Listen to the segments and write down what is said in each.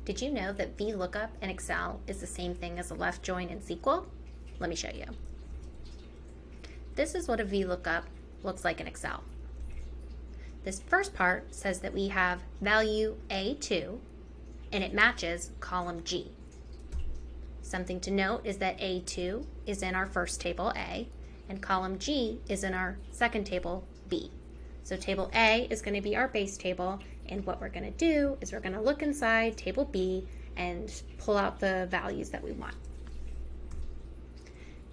Did you know that VLOOKUP in Excel is the same thing as a left join in SQL? Let me show you. This is what a VLOOKUP looks like in Excel. This first part says that we have value A2 and it matches column G. Something to note is that A2 is in our first table A and column G is in our second table B. So table A is going to be our base table, and what we're going to do is we're going to look inside table B and pull out the values that we want.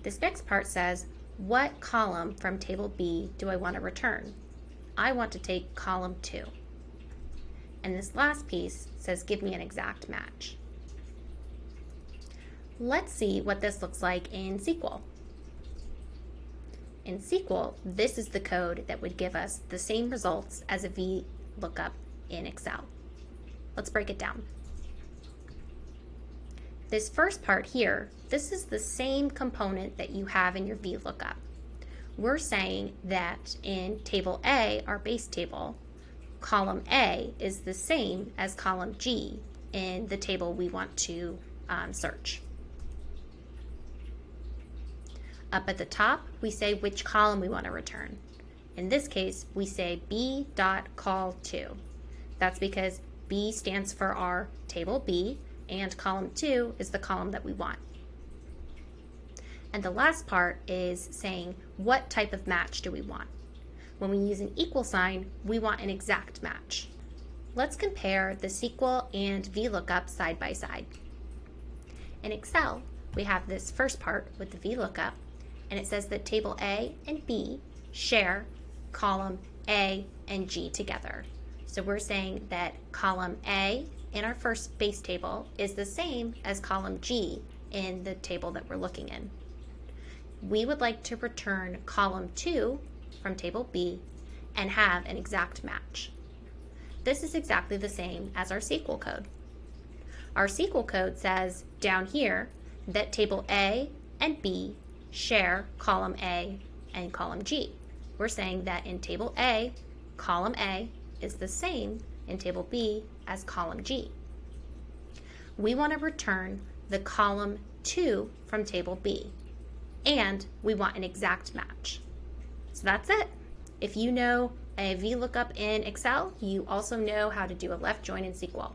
This next part says, what column from table B do I want to return? I want to take column 2. And this last piece says, give me an exact match. Let's see what this looks like in SQL. In SQL, this is the code that would give us the same results as a VLOOKUP in Excel. Let's break it down. This first part here, this is the same component that you have in your VLOOKUP. We're saying that in table A, our base table, column A is the same as column G in the table we want to search. Up at the top, we say which column we want to return. In this case, we say B.col2. That's because B stands for our table B, and column 2 is the column that we want. And the last part is saying what type of match do we want. When we use an equal sign, we want an exact match. Let's compare the SQL and VLOOKUP side by side. In Excel, we have this first part with the VLOOKUP, and it says that table A and B share column A and G together. So we're saying that column A in our first base table is the same as column G in the table that we're looking in. We would like to return column 2 from table B and have an exact match. This is exactly the same as our SQL code. Our SQL code says down here that table A and B share column A and column G. We're saying that in table A, column A is the same in table B as column G. We want to return the column 2 from table B, and we want an exact match. So that's it. If you know a VLOOKUP in Excel, you also know how to do a left join in SQL.